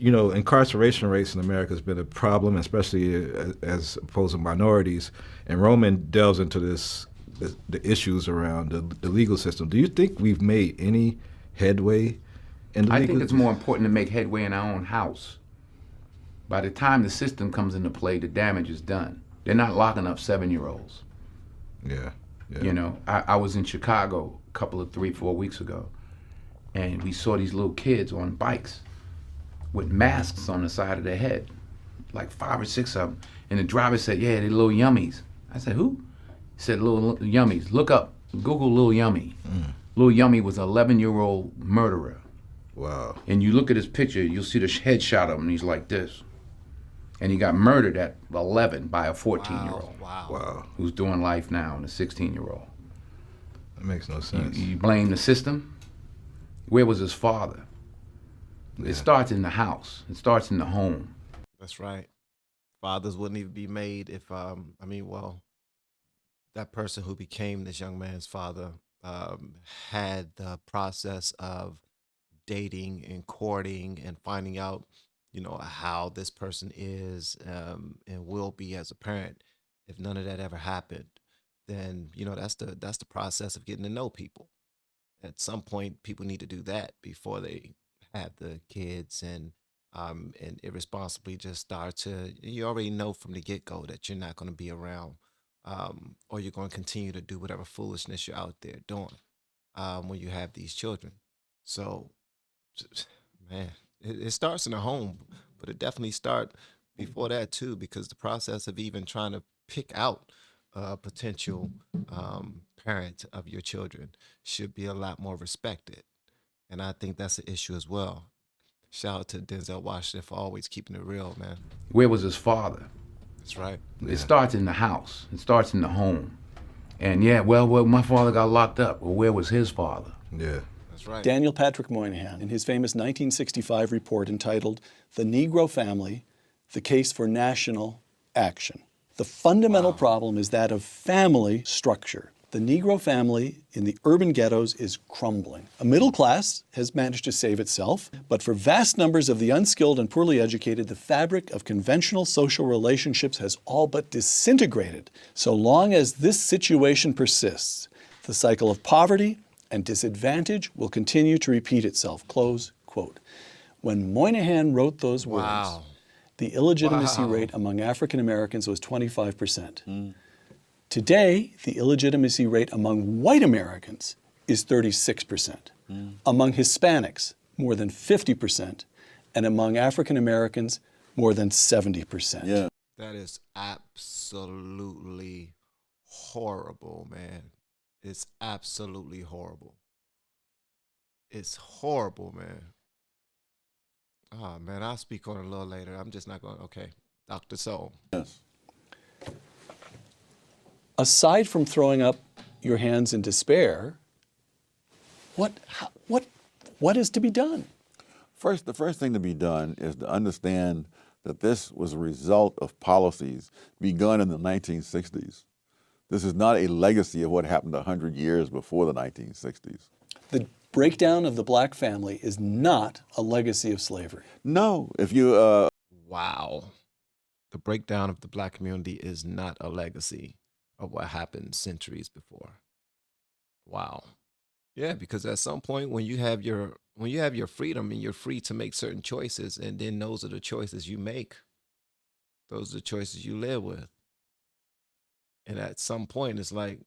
incarceration rates in America has been a problem, especially as opposed to minorities. And Roman delves into the issues around the legal system. Do you think we've made any headway in the I legal think it's more important to make headway in our own house. By the time the system comes into play, the damage is done. They're not locking up 7-year-olds. Yeah. I was in Chicago a couple of 3-4 weeks ago, and we saw these little kids on bikes with masks on the side of their head, like 5 or 6 of them. And the driver said, yeah, they're little yummies. I said, who? He said, little yummies. Look up, Google Lil Yummy. Lil Yummy was an 11-year-old murderer. Wow. And you look at his picture, you'll see the headshot of him, and he's like this. And he got murdered at 11 by a 14-year-old. Wow. Who's doing life now, and a 16-year-old. That makes no sense. You blame the system? Where was his father? Yeah. It starts in the house. It starts in the home. That's right. Fathers wouldn't even be made if, that person who became this young man's father had the process of dating and courting and finding out, how this person is and will be as a parent. If none of that ever happened, then that's the process of getting to know people. At some point, people need to do that before they have the kids and irresponsibly just start to. You already know from the get-go that you're not going to be around, or you're going to continue to do whatever foolishness you're out there doing when you have these children. So, man, it starts in the home, but it definitely starts before that too, because the process of even trying to pick out a potential parent of your children should be a lot more respected. And I think that's an issue as well. Shout out to Denzel Washington for always keeping it real, man. Where was his father? That's right. It starts in the house. It starts in the home. And well, my father got locked up. Well, where was his father? Yeah. That's right. Daniel Patrick Moynihan, in his famous 1965 report entitled The Negro Family, The Case for National Action. The fundamental problem is that of family structure. The Negro family in the urban ghettos is crumbling. A middle class has managed to save itself, but for vast numbers of the unskilled and poorly educated, the fabric of conventional social relationships has all but disintegrated. So long as this situation persists, the cycle of poverty and disadvantage will continue to repeat itself. Close quote. When Moynihan wrote those words, the illegitimacy rate among African Americans was 25%. Today, the illegitimacy rate among white Americans is 36%. Among Hispanics, more than 50%, and among African Americans, more than 70%. Yeah. That is absolutely horrible, man. It's absolutely horrible. It's horrible, man. Oh, man, I'll speak on it a little later. I'm just not going to. Okay. Dr. Sowell. Yes. Aside from throwing up your hands in despair, what is to be done? The first thing to be done is to understand that this was a result of policies begun in the 1960s. This is not a legacy of what happened 100 years before the 1960s. The breakdown of the black family is not a legacy of slavery. No, if you... Wow. The breakdown of the black community is not a legacy of what happened centuries before. Wow. Yeah, because at some point when you have your freedom and you're free to make certain choices, and then those are the choices you make. Those are the choices you live with. And at some point it's like,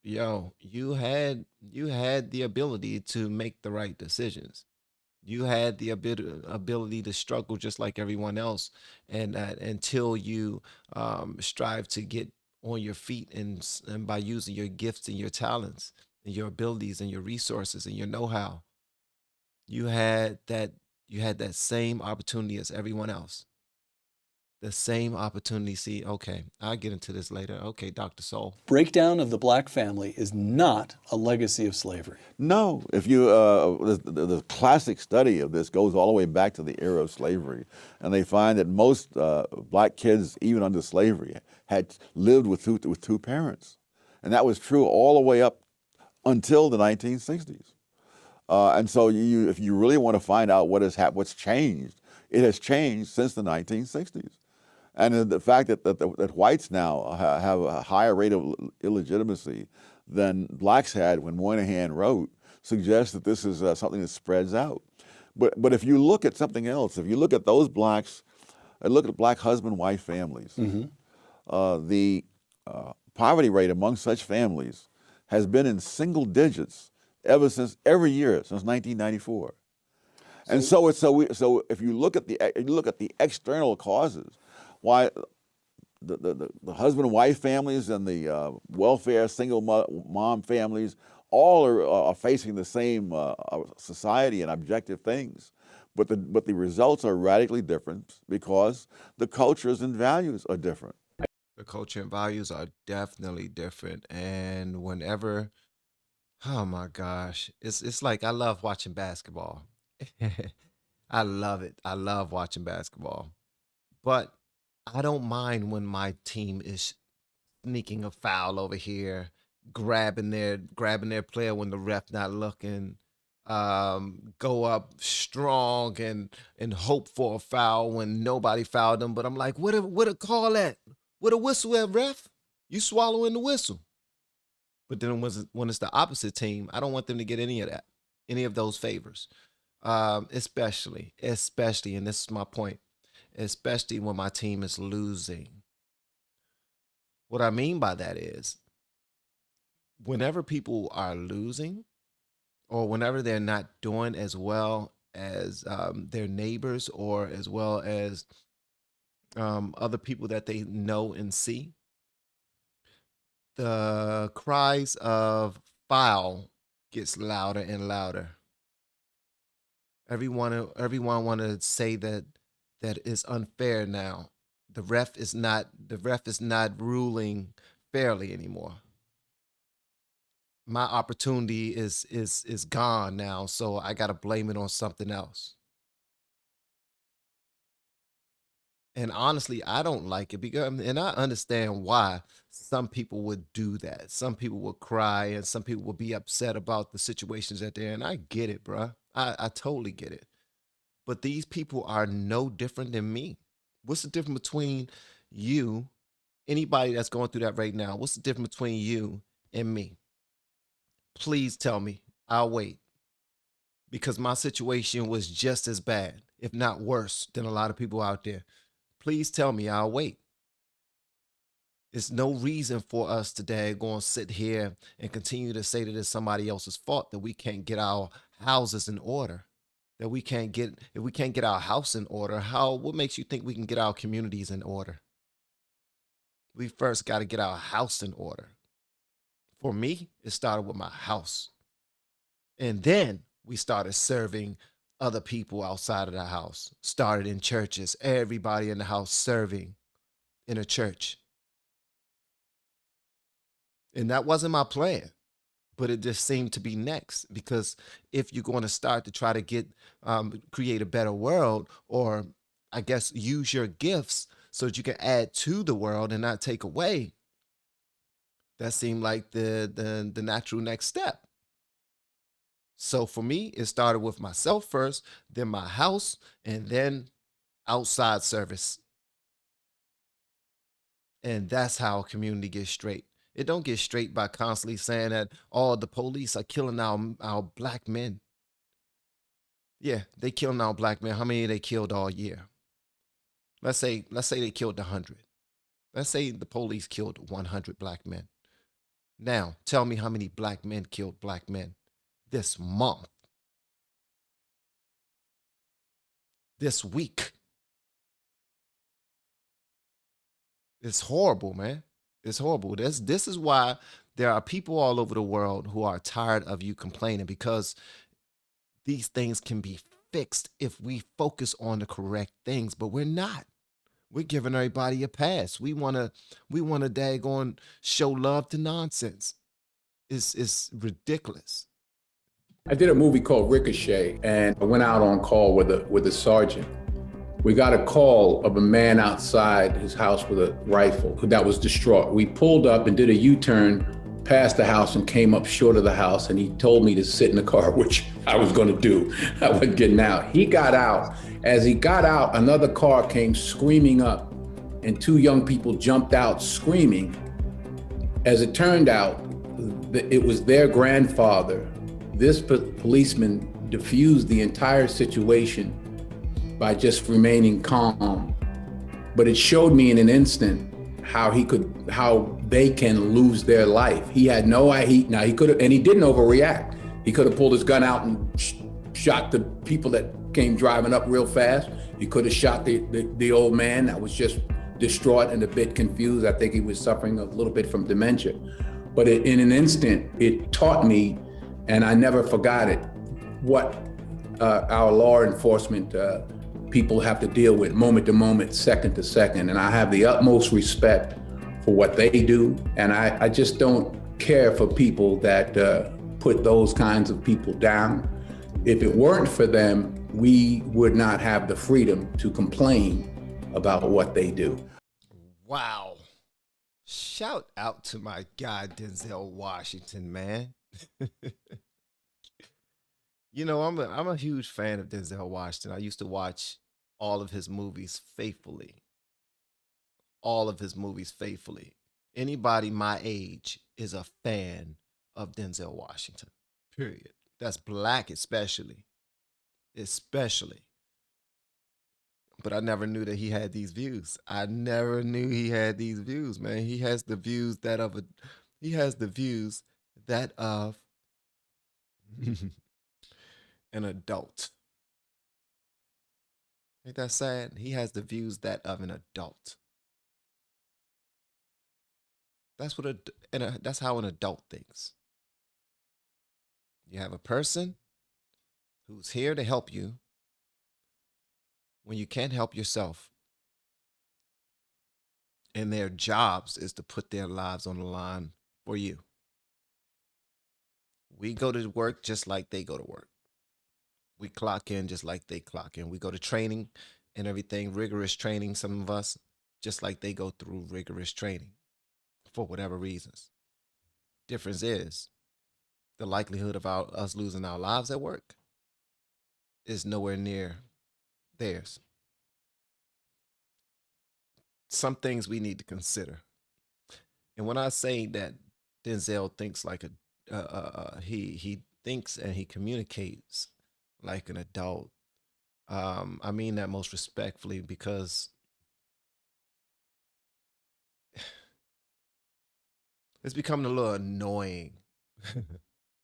yo, you had the ability to make the right decisions. You had the ability to struggle just like everyone else, and until you strive to get on your feet and by using your gifts and your talents and your abilities and your resources and your know-how, you had that same opportunity as everyone else. The same opportunity. See, okay, I'll get into this later. Okay, Dr. Sowell. Breakdown of the black family is not a legacy of slavery. No, if you, the classic study of this goes all the way back to the era of slavery, and they find that most black kids, even under slavery, had lived with two parents. And that was true all the way up until the 1960s. And so if you really want to find out what's changed, It has changed since the 1960s. And the fact that whites now have a higher rate of illegitimacy than blacks had when Moynihan wrote suggests that this is something that spreads out. But if you look at something else, if you look at those blacks, look at black husband-wife families, the poverty rate among such families has been in single digits every year since 1994. And so if you look at the external causes, why the husband and wife families and the welfare single mom families all are facing the same society and objective things, but the results are radically different because the cultures and values are different. The culture and values are definitely different. And whenever, oh my gosh, it's like I love watching basketball. I love it. I love watching basketball. But I don't mind when my team is sneaking a foul over here, grabbing their player when the ref not looking, go up strong and hope for a foul when nobody fouled them. But I'm like, what a call at? What a whistle at, ref? You swallowing the whistle. But then when it's the opposite team, I don't want them to get any of that, any of those favors. Especially, and this is my point, especially when my team is losing. What I mean by that is, whenever people are losing, or whenever they're not doing as well as their neighbors, or as well as other people that they know and see, the cries of foul gets louder and louder. Everyone want to say that is unfair now. The ref is not ruling fairly anymore. My opportunity is gone now, so I got to blame it on something else. And honestly, I don't like it because, and I understand why some people would do that. Some people would cry and some people would be upset about the situations that they're in. I get it, bruh. I totally get it. But these people are no different than me. What's the difference between you, anybody that's going through that right now? What's the difference between you and me? Please tell me. I'll wait. Because my situation was just as bad, if not worse, than a lot of people out there. Please tell me. I'll wait. There's no reason for us today going to sit here and continue to say that it's somebody else's fault that we can't get our houses in order. That we can't get, if we can't get our house in order, what makes you think we can get our communities in order? We first got to get our house in order. For me, it started with my house. And then we started serving other people outside of the house. Started in churches, everybody in the house serving in a church. And that wasn't my plan, but it just seemed to be next, because if you're going to start to try to get, create a better world, or I guess use your gifts so that you can add to the world and not take away, that seemed like the natural next step. So for me, it started with myself first, then my house, and then outside service. And that's how a community gets straight. It don't get straight by constantly saying that, oh, the police are killing our black men. Yeah, they killing our black men. How many they killed all year? Let's say they killed 100. Let's say the police killed 100 black men. Now, tell me how many black men killed black men this month, this week. It's horrible, man. It's horrible. This is why there are people all over the world who are tired of you complaining, because these things can be fixed if we focus on the correct things, but we're not. We're giving everybody a pass. We wanna daggone show love to nonsense. It's ridiculous. I did a movie called Ricochet, and I went out on call with a sergeant. We got a call of a man outside his house with a rifle that was distraught. We pulled up and did a U-turn passed the house and came up short of the house, and he told me to sit in the car, which I was going to do. I wasn't getting out. He got out. As he got out, another car came screaming up, and two young people jumped out screaming. As it turned out, it was their grandfather. This policeman diffused the entire situation by just remaining calm. But it showed me in an instant how they can lose their life. He had no idea. Now he could have, and he didn't overreact. He could have pulled his gun out and shot the people that came driving up real fast. He could have shot the old man that was just distraught and a bit confused. I think he was suffering a little bit from dementia. But in an instant, it taught me, and I never forgot it, what our law enforcement people have to deal with moment to moment, second to second. And I have the utmost respect for what they do. And I just don't care for people that put those kinds of people down. If it weren't for them, we would not have the freedom to complain about what they do. Wow. Shout out to my guy, Denzel Washington, man. You know, I'm a huge fan of Denzel Washington. I used to watch all of his movies faithfully. All of his movies faithfully. Anybody my age is a fan of Denzel Washington, period. That's black especially. But I never knew that he had these views. I never knew he had these views, man. He has the views that of an adult. Ain't that sad? He has the views that of an adult. That's how an adult thinks. You have a person who's here to help you when you can't help yourself. And their jobs is to put their lives on the line for you. We go to work just like they go to work. We clock in just like they clock in. We go to training and everything, rigorous training, some of us, just like they go through rigorous training for whatever reasons. Difference is the likelihood of us losing our lives at work is nowhere near theirs. Some things we need to consider. And when I say that Denzel thinks like he thinks and he communicates like an adult, I mean that most respectfully, because it's becoming a little annoying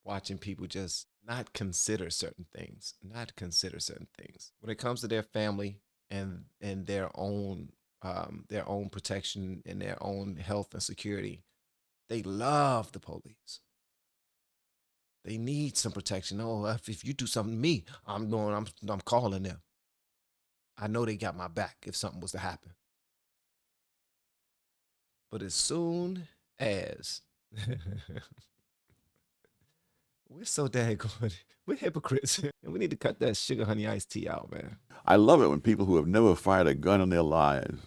watching people just not consider certain things, when it comes to their family and their own protection and their own health and security. They love the police. They need some protection. Oh, if you do something to me, I'm calling them. I know they got my back if something was to happen. But as soon as we're so daggone, we're hypocrites, and we need to cut that sugar honey iced tea out, man. I love it when people who have never fired a gun in their lives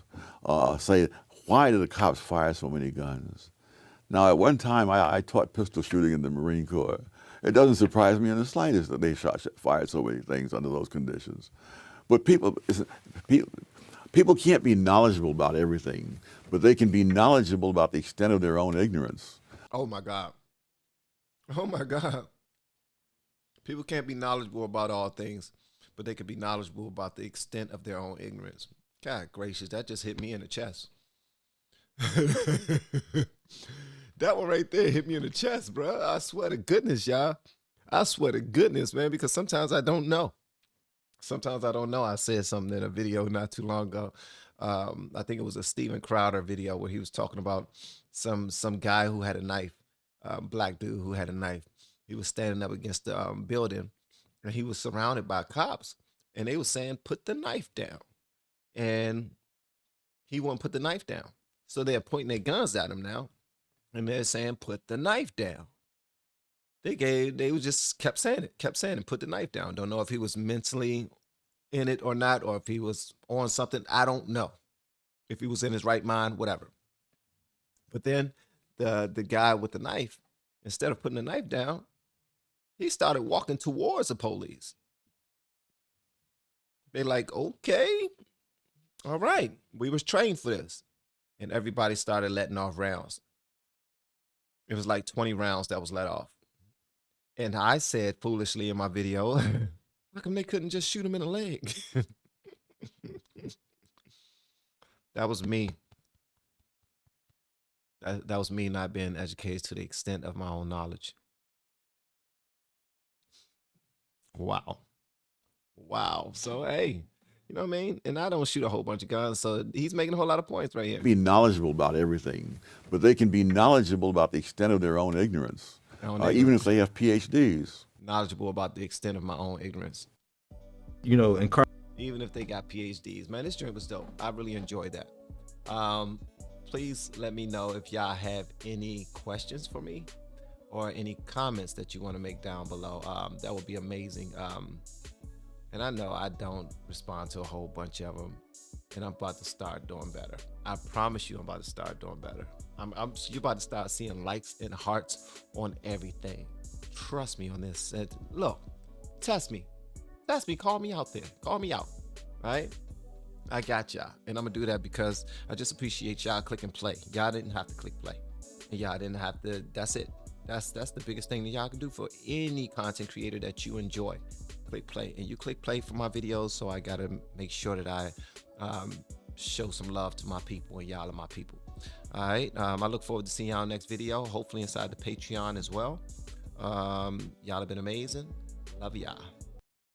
say, why do the cops fire so many guns? Now, at one time, I taught pistol shooting in the Marine Corps. It doesn't surprise me in the slightest that they fired so many things under those conditions. But people can't be knowledgeable about everything, but they can be knowledgeable about the extent of their own ignorance. Oh, my God. Oh, my God. People can't be knowledgeable about all things, but they can be knowledgeable about the extent of their own ignorance. God gracious, that just hit me in the chest. That one right there hit me in the chest, bro. I swear to goodness, y'all. I swear to goodness, man, because sometimes I don't know. I said something in a video not too long ago. I think it was a Steven Crowder video where he was talking about some guy who had a knife, black dude who had a knife. He was standing up against the building, and he was surrounded by cops, and they were saying, put the knife down. And he wouldn't put the knife down. So they're pointing their guns at him now, and they're saying, put the knife down. They just kept saying it, put the knife down. Don't know if he was mentally in it or not, or if he was on something. I don't know. If he was in his right mind, whatever. But then the guy with the knife, instead of putting the knife down, he started walking towards the police. They're like, okay, all right, we was trained for this. And everybody started letting off rounds. It was like 20 rounds that was let off. And I said foolishly in my video, how come they couldn't just shoot him in the leg? That was me. That was me not being educated to the extent of my own knowledge. Wow. Wow. So, hey, you know what I mean? And I don't shoot a whole bunch of guns, so he's making a whole lot of points right here. Be knowledgeable about everything, but they can be knowledgeable about the extent of their own ignorance, even if they have PhDs. Knowledgeable about the extent of my own ignorance. You know, Even if they got PhDs. Man, this drink was dope. I really enjoyed that. Please let me know if y'all have any questions for me or any comments that you want to make down below. That would be amazing. And I know I don't respond to a whole bunch of them, and I'm about to start doing better. I promise you I'm about to start doing better. You're about to start seeing likes and hearts on everything. Trust me on this. Look, test me. Test me. Call me out there. Call me out. All right? I got y'all. And I'm going to do that because I just appreciate y'all clicking play. Y'all didn't have to click play. And y'all didn't have to. That's it. That's the biggest thing that y'all can do for any content creator that you enjoy. Click play. And you click play for my videos, so I got to make sure that I show some love to my people, and y'all are my people. All right. I look forward to seeing y'all next video, hopefully inside the Patreon as well. Y'all have been amazing. Love y'all.